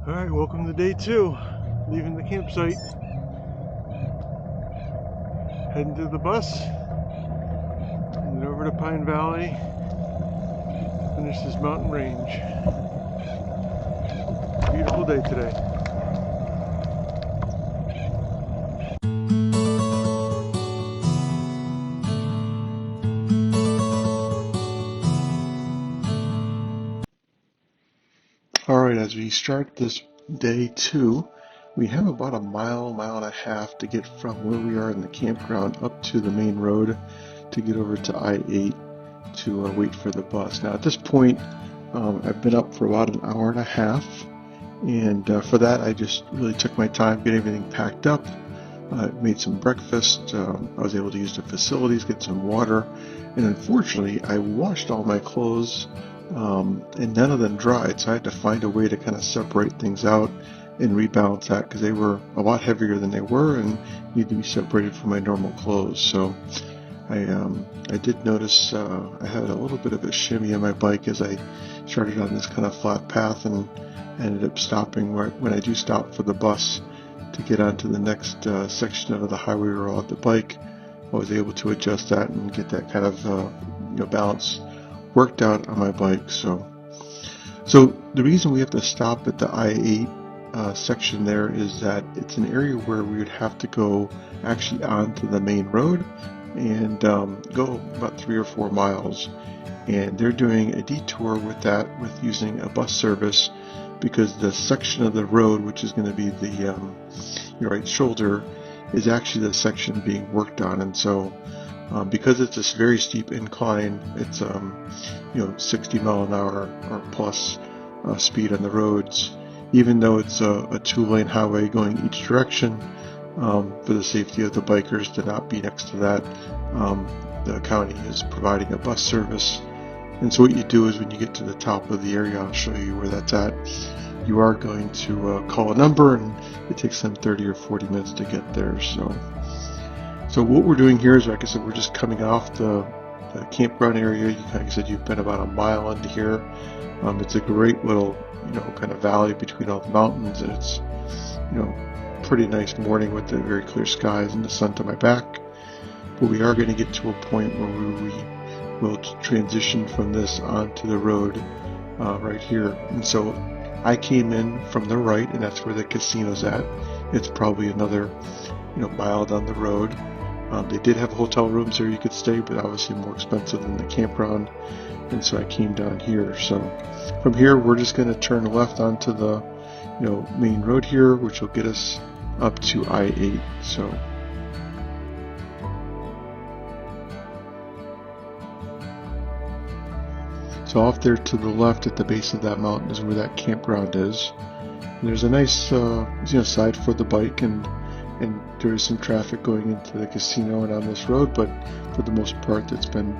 Alright, welcome to day 2. Leaving the campsite. Heading to the bus. And then over to Pine Valley. Finish this mountain range. Beautiful day today. Alright, as we start this day 2, we have about a mile and a half to get from where we are in the campground up to the main road to get over to I-8 to wait for the bus. Now at this point, I've been up for about an hour and a half, and for that I just really took my time, get everything packed up, made some breakfast, I was able to use the facilities, get some water, and unfortunately I washed all my clothes and none of them dried, so I had to find a way to kind of separate things out and rebalance that because they were a lot heavier than they were and need to be separated from my normal clothes. So I did notice I had a little bit of a shimmy on my bike as I started on this kind of flat path and ended up stopping when I do stop for the bus to get onto the next section of the highway road on the bike. I was able to adjust that and get that kind of balance worked out on my bike. So the reason we have to stop at the I-8 section there is that it's an area where we would have to go actually onto the main road and go about 3 or 4 miles, and they're doing a detour with that, with using a bus service, because the section of the road which is going to be the your right shoulder is actually the section being worked on. And so because it's this very steep incline, it's 60 mile an hour or plus speed on the roads, even though it's a 2-lane highway going each direction. For the safety of the bikers to not be next to that, the county is providing a bus service. And so what you do is when you get to the top of the area, I'll show you where that's at, you are going to call a number, and it takes them 30 or 40 minutes to get there. So what we're doing here is, like I said, we're just coming off the campground area. Like I said, you've been about a mile into here. It's a great little kind of valley between all the mountains, and it's pretty nice morning with the very clear skies and the sun to my back. But we are going to get to a point where we will transition from this onto the road right here. And so I came in from the right, and that's where the casino's at. It's probably another mile down the road. They did have hotel rooms there you could stay, but obviously more expensive than the campground, and so I came down here. So from here we're just going to turn left onto the main road here, which will get us up to I-8. So off there to the left at the base of that mountain is where that campground is. And there's a nice side for the bike, and there is some traffic going into the casino and on this road, but for the most part it's been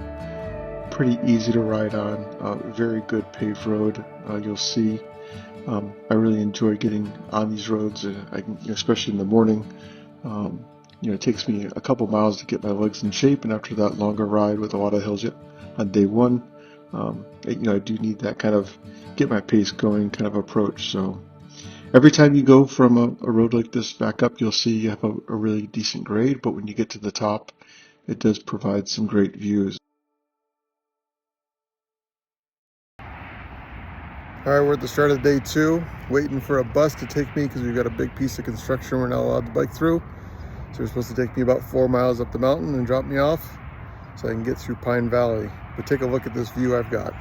pretty easy to ride on. Very good paved road. You'll see I really enjoy getting on these roads, especially in the morning. It takes me a couple miles to get my legs in shape, and after that longer ride with a lot of hills on day 1, I do need that kind of get my pace going kind of approach. So every time you go from a road like this back up, you'll see you have a really decent grade, but when you get to the top, it does provide some great views. Alright, we're at the start of day 2, waiting for a bus to take me because we've got a big piece of construction we're not allowed to bike through. So they're supposed to take me about 4 miles up the mountain and drop me off so I can get through Pine Valley. But take a look at this view I've got.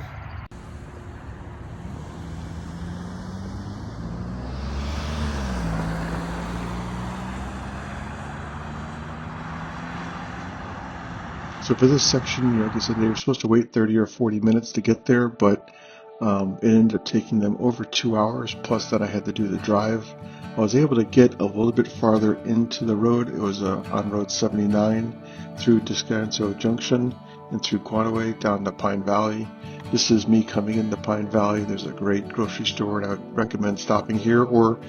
So for this section, like I said, they were supposed to wait 30 or 40 minutes to get there, but it ended up taking them over 2 hours, plus that I had to do the drive. I was able to get a little bit farther into the road. It was on Road 79 through Descanso Junction and through Quanaway down to Pine Valley. This is me coming into Pine Valley. There's a great grocery store, and I would recommend stopping here, or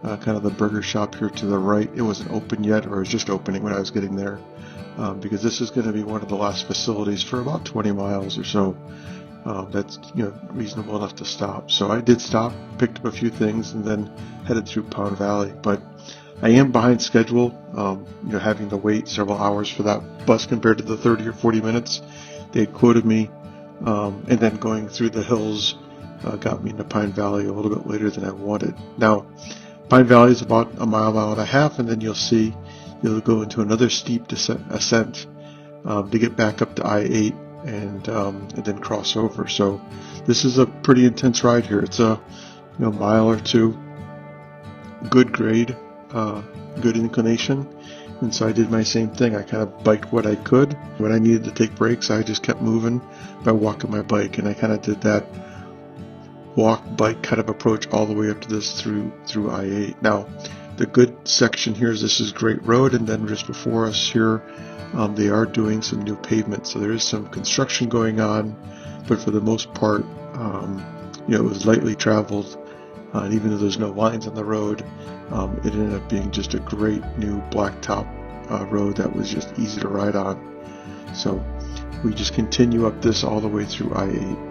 kind of the burger shop here to the right. It wasn't open yet, or it was just opening when I was getting there, because this is going to be one of the last facilities for about 20 miles or so. that's reasonable enough to stop. So I did stop, picked up a few things, and then headed through Pound Valley. But I am behind schedule, having to wait several hours for that bus compared to the 30 or 40 minutes they had quoted me. And then going through the hills got me into Pine Valley a little bit later than I wanted. Now, Pine Valley is about a mile and a half, and then you'll go into another steep ascent to get back up to I-8 and then cross over. So this is a pretty intense ride here. It's a mile or two, good grade, good inclination. And so I did my same thing. I kind of biked what I could. When I needed to take breaks, I just kept moving by walking my bike, and I kind of did that walk bike kind of approach all the way up to this through I-8. Now, the good section here is this is Great Road, and then just before us here, they are doing some new pavement, so there is some construction going on, but for the most part, it was lightly traveled, and even though there's no lines on the road, it ended up being just a great new blacktop road that was just easy to ride on. So we just continue up this all the way through I-8.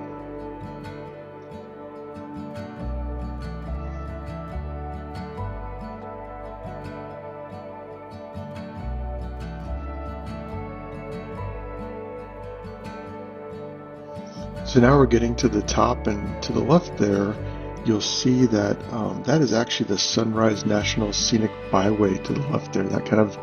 So now we're getting to the top, and to the left there, you'll see that that is actually the Sunrise National Scenic Byway to the left there, that kind of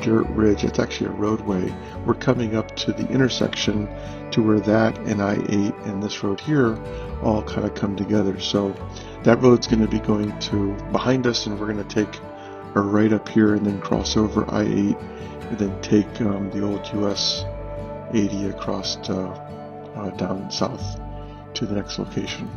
dirt ridge. It's actually a roadway. We're coming up to the intersection to where that and I-8 and this road here all kind of come together. So that road's going to be going to behind us, and we're going to take a right up here and then cross over I-8 and then take the old US 80 across down south to the next location.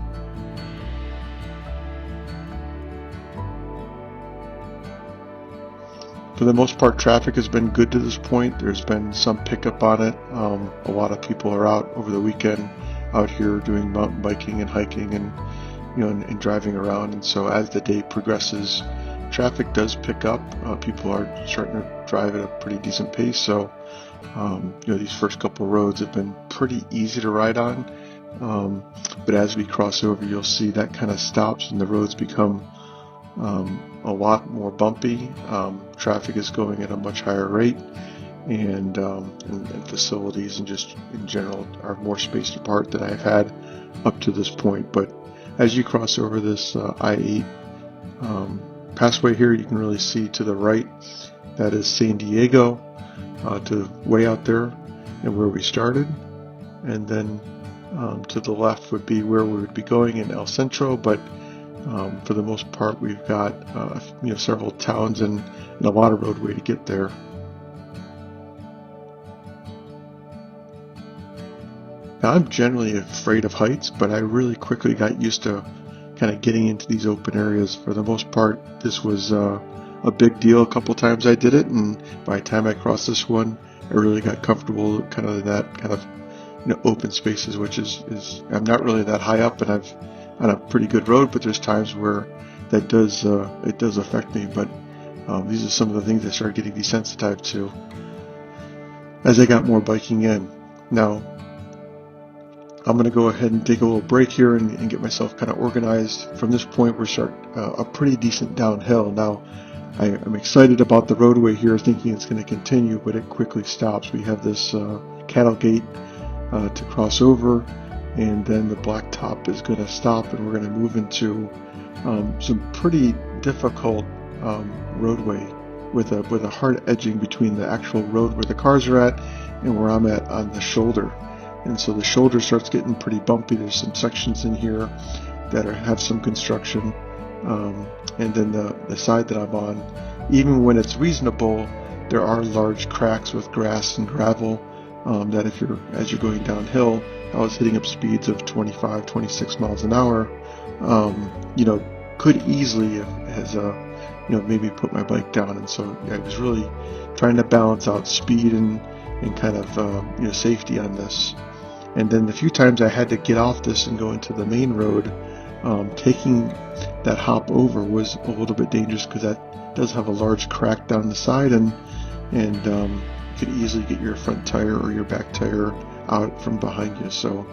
For the most part, traffic has been good to this point. There's been some pickup on it. A lot of people are out over the weekend out here doing mountain biking and hiking and and driving around. And so as the day progresses, traffic does pick up. People are starting to drive at a pretty decent pace. So these first couple roads have been pretty easy to ride on. But as we cross over, you'll see that kind of stops and the roads become a lot more bumpy. Traffic is going at a much higher rate, and facilities and just in general are more spaced apart than I've had up to this point. But as you cross over this I-8 passway here, you can really see to the right, that is San Diego, to way out there and where we started, and then to the left would be where we would be going in El Centro. But for the most part, we've got several towns and a lot of roadway to get there. Now, I'm generally afraid of heights, but I really quickly got used to kind of getting into these open areas. For the most part, this was a big deal. A couple times I did it, and by the time I crossed this one, I really got comfortable kind of in that kind of open spaces, which is I'm not really that high up, and I've on a pretty good road, but there's times where that does affect me. But these are some of the things I started getting desensitized to as I got more biking in. Now, I'm going to go ahead and take a little break here and get myself kind of organized. From this point, we're starting a pretty decent downhill. Now, I'm excited about the roadway here, thinking it's going to continue, but it quickly stops. We have this cattle gate to cross over, and then the blacktop is going to stop, and we're going to move into some pretty difficult roadway with a hard edging between the actual road where the cars are at and where I'm at on the shoulder. And so the shoulder starts getting pretty bumpy. There's some sections in here that have some construction, and then the side that I'm on, even when it's reasonable, there are large cracks with grass and gravel that as you're going downhill, I was hitting up speeds of 25, 26 miles an hour, could easily maybe put my bike down. And so I was really trying to balance out speed and kind of safety on this. And then the few times I had to get off this and go into the main road, taking that hop over was a little bit dangerous because that does have a large crack down the side, and you could easily get your front tire or your back tire out from behind you. So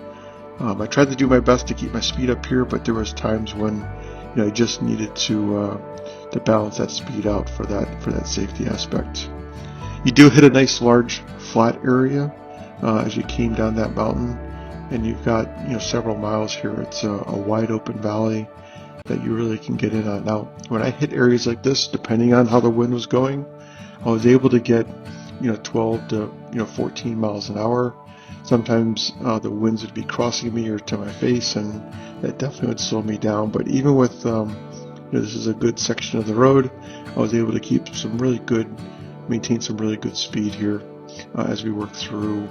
I tried to do my best to keep my speed up here, but there was times when I just needed to balance that speed out for that safety aspect. You do hit a nice large flat area as you came down that mountain, and you've got several miles here. It's a wide open valley that you really can get in on. Now, when I hit areas like this, depending on how the wind was going, I was able to get 12 to 14 miles an hour. Sometimes the winds would be crossing me or to my face, and that definitely would slow me down. But even with this is a good section of the road, I was able to maintain some really good speed here as we work through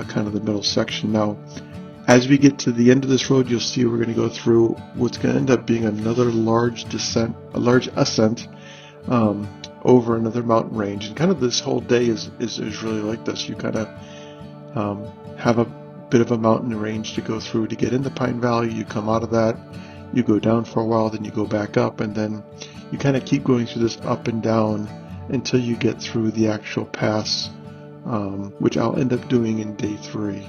kind of the middle section. Now, as we get to the end of this road, you'll see we're going to go through what's going to end up being another large ascent over another mountain range. And kind of this whole day is really like this. You kind of have a bit of a mountain range to go through to get into Pine Valley. You come out of that, you go down for a while, then you go back up, and then you kind of keep going through this up and down until you get through the actual pass, which I'll end up doing in day 3.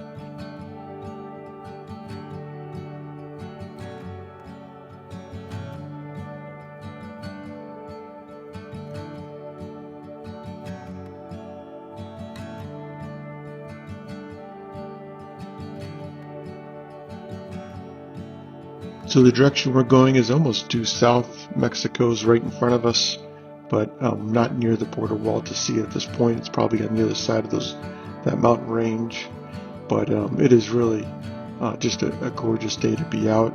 So the direction we're going is almost due south. Mexico's right in front of us, but not near the border wall to see at this point. It's probably on the other side of that mountain range, but it is really just a gorgeous day to be out.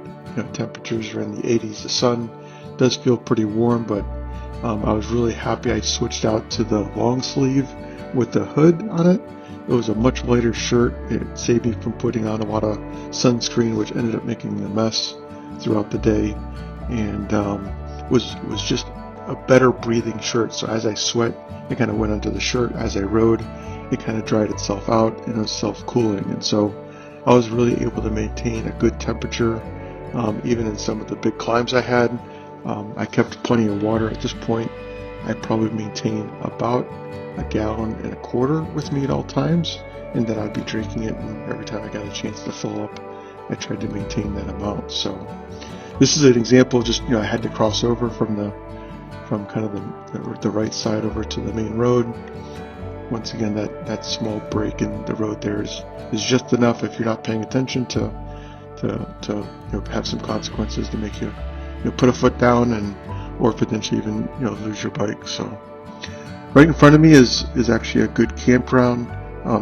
Temperatures are in the 80s. The sun does feel pretty warm, but I was really happy I switched out to the long sleeve with the hood on it. It was a much lighter shirt. It saved me from putting on a lot of sunscreen, which ended up making a mess throughout the day, and was just a better breathing shirt. So as I sweat, it kind of went onto the shirt. As I rode, it kind of dried itself out, and it was self-cooling. And so I was really able to maintain a good temperature, even in some of the big climbs I had. I kept plenty of water. At this point, I probably maintain about 1.25 gallons with me at all times, and then I'd be drinking it, and every time I got a chance to fill up, I tried to maintain that amount. So this is an example of just, I had to cross over from kind of the right side over to the main road. Once again, that small break in the road there is just enough, if you're not paying attention, to have some consequences to make you put a foot down or potentially even lose your bike. So right in front of me is actually a good campground.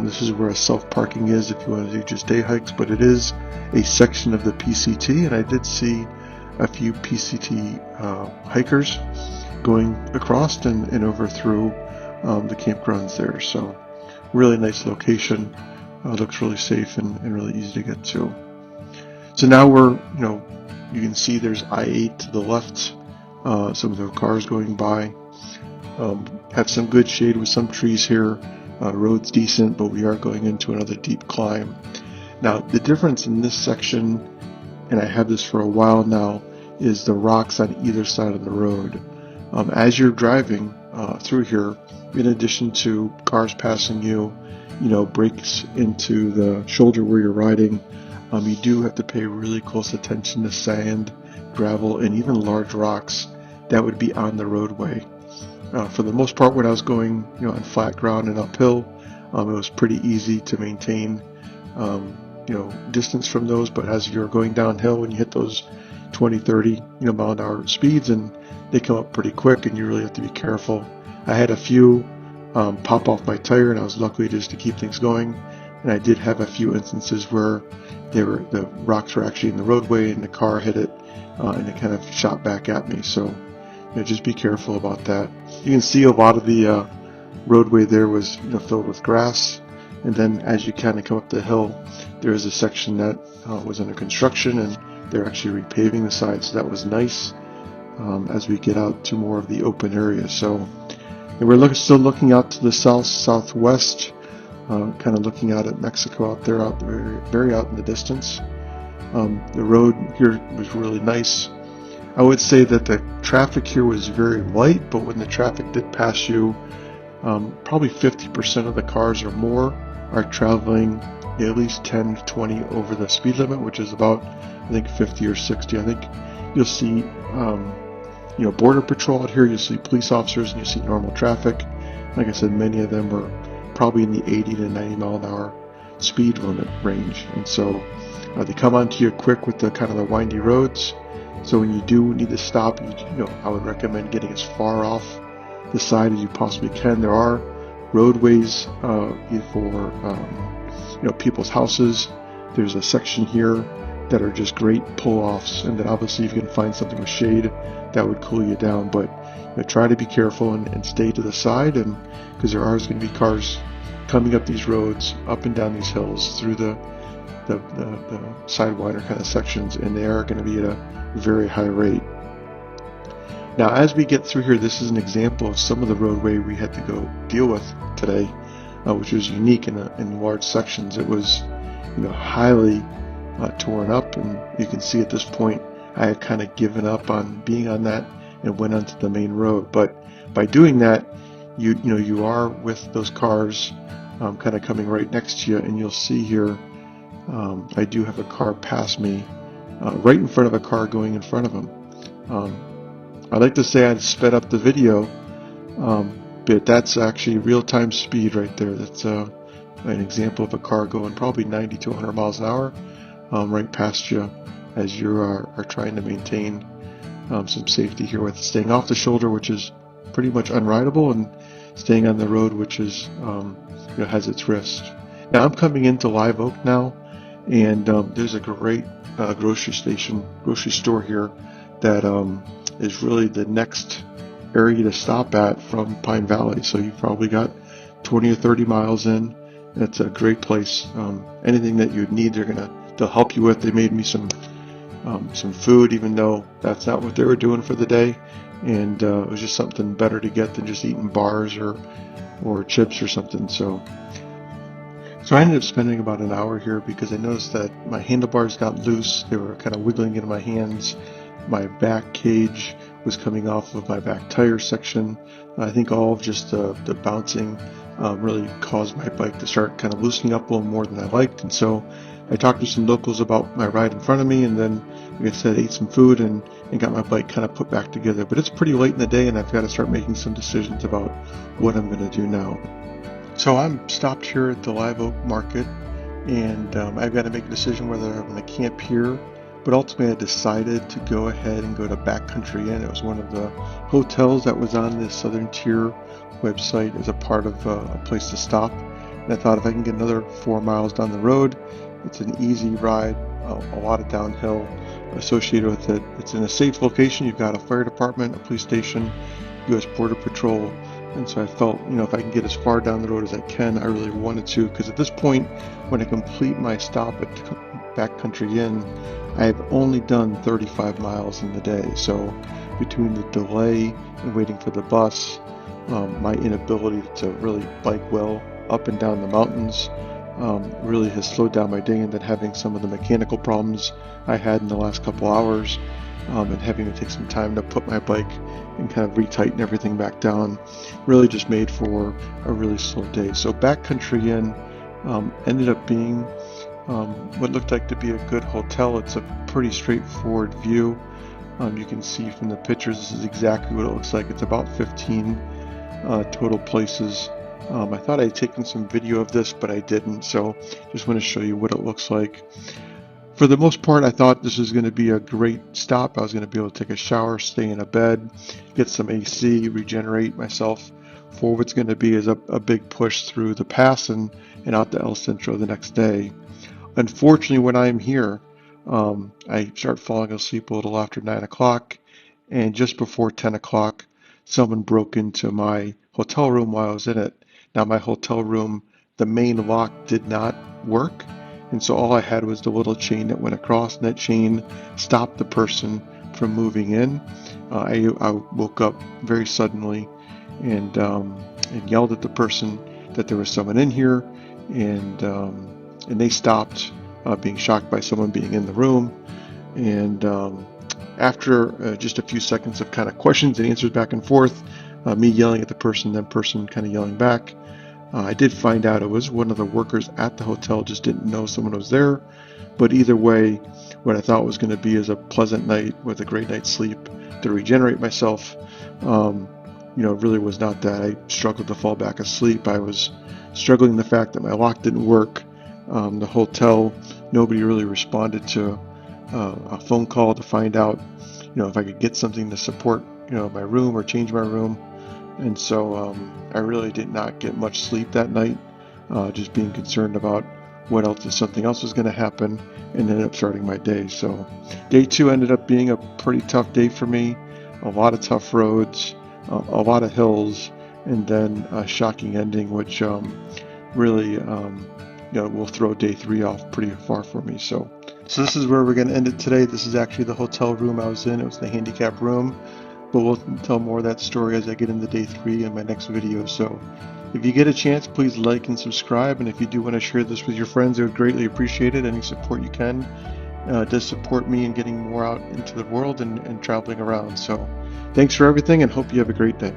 This is where a self-parking is if you want to do just day hikes, but it is a section of the PCT, and I did see a few PCT hikers going across and over through the campgrounds there. So really nice location. Looks really safe and really easy to get to. So now you can see there's I-8 to the left. Some of the cars going by. Have some good shade with some trees here. Road's decent, but we are going into another deep climb. Now, the difference in this section, and I have this for a while now, is the rocks on either side of the road. As you're driving through here, in addition to cars passing you, breaks into the shoulder where you're riding, you do have to pay really close attention to sand, gravel, and even large rocks that would be on the roadway. For the most part, when I was going on flat ground and uphill, it was pretty easy to maintain distance from those. But as you're going downhill, when you hit those 20, 30 mile an hour speeds, and they come up pretty quick, and you really have to be careful. I had a few pop off my tire, and I was lucky just to keep things going. And I did have a few instances where the rocks were actually in the roadway, and the car hit it, and it kind of shot back at me. So just be careful about that. You can see a lot of the roadway there was filled with grass, and then as you kind of come up the hill, there is a section that was under construction, and they're actually repaving the side, so that was nice as we get out to more of the open area. So and we're still looking out to the southwest, kind of looking out at Mexico out there, very out in the distance. The road here was really nice. I would say that the traffic here was very light, but when the traffic did pass you, probably 50% of the cars or more are traveling at least 10 to 20 over the speed limit, which is about, I think, 50 or 60. I think you'll see, border patrol out here. You'll see police officers, and you see normal traffic. Like I said, many of them are probably in the 80 to 90 mile an hour speed limit range, and so they come onto you quick with the kind of the windy roads. So when you do need to stop, I would recommend getting as far off the side as you possibly can. There are roadways for people's houses. There's a section here that are just great pull-offs, and then obviously if you can find something with shade, that would cool you down. But try to be careful and stay to the side, and because there are going to be cars coming up these roads, up and down these hills, through the sidewinder kind of sections, and they are going to be at a very high rate. Now, as we get through here, this is an example of some of the roadway we had to go deal with today, which was unique in large sections. It was, highly torn up, and you can see at this point I had kind of given up on being on that and went onto the main road. But by doing that, you are with those cars kind of coming right next to you, and you'll see here I do have a car pass me right in front of a car going in front of him. I'd like to say I'd sped up the video, but that's actually real-time speed right there. That's an example of a car going probably 90 to 100 miles an hour right past you as you are trying to maintain some safety here with staying off the shoulder, which is pretty much unrideable, and staying on the road, which is has its risks. Now I'm coming into Live Oak now, and there's a great grocery store here that is really the next area to stop at from Pine Valley. So you've probably got 20 or 30 miles in. It's a great place. Anything that you'd need, they'll help you with. They made me some food, even though that's not what they were doing for the day, and it was just something better to get than just eating bars or chips or something. So I ended up spending about an hour here because I noticed that my handlebars got loose. They were kind of wiggling in my hands. My back cage was coming off of my back tire section. I think all of just the bouncing really caused my bike to start kind of loosening up a little more than I liked. And so I talked to some locals about my ride in front of me, and then, like I said, ate some food and got my bike kind of put back together. But it's pretty late in the day, and I've got to start making some decisions about what I'm going to do now. So I'm stopped here at the Live Oak Market, and I've got to make a decision whether I'm going to camp here. But ultimately I decided to go ahead and go to Backcountry Inn. It was one of the hotels that was on this Southern Tier website as a part of a place to stop. And I thought if I can get another 4 miles down the road, it's an easy ride, a lot of downhill associated with it. It's in a safe location. You've got a fire department, a police station, U.S. Border Patrol. And so I felt, if I can get as far down the road as I can, I really wanted to, because at this point, when I complete my stop at Backcountry Inn, I have only done 35 miles in the day. So between the delay and waiting for the bus, my inability to really bike well up and down the mountains really has slowed down my day, and then having some of the mechanical problems I had in the last couple hours and having to take some time to put my bike and kind of retighten everything back down really just made for a really slow day. So Backcountry Inn ended up being what looked like to be a good hotel. It's a pretty straightforward view. You can see from the pictures this is exactly what it looks like. It's about 15 total places. I thought I had taken some video of this, but I didn't, so just want to show you what it looks like. For the most part, I thought this was going to be a great stop. I was going to be able to take a shower, stay in a bed, get some AC, regenerate myself for what's going to be is a big push through the pass and out to El Centro the next day. Unfortunately, when I'm here, I start falling asleep a little after 9 o'clock, and just before 10 o'clock, someone broke into my hotel room while I was in it. Now, my hotel room, the main lock did not work, and so all I had was the little chain that went across, and that chain stopped the person from moving in. I woke up very suddenly and yelled at the person that there was someone in here, and they stopped, being shocked by someone being in the room. And after just a few seconds of kind of questions and answers back and forth, me yelling at the person, then person kind of yelling back, I did find out it was one of the workers at the hotel just didn't know someone was there. But either way, what I thought was going to be is a pleasant night with a great night's sleep to regenerate myself, really was not that. I struggled to fall back asleep. I was struggling the fact that my lock didn't work. The hotel, nobody really responded to a phone call to find out, if I could get something to support, my room or change my room. And so I really did not get much sleep that night, just being concerned about what else, if something else was going to happen, and ended up starting my day. So day 2 ended up being a pretty tough day for me. A lot of tough roads, a lot of hills, and then a shocking ending, which really will throw day 3 off pretty far for me. So this is where we're going to end it today. This is actually the hotel room I was in. It was the handicap room, but we'll tell more of that story as I get into day 3 in my next video. So if you get a chance, please like and subscribe, and if you do want to share this with your friends, I would greatly appreciate it. Any support you can does support me in getting more out into the world and traveling around. So thanks for everything, and hope you have a great day.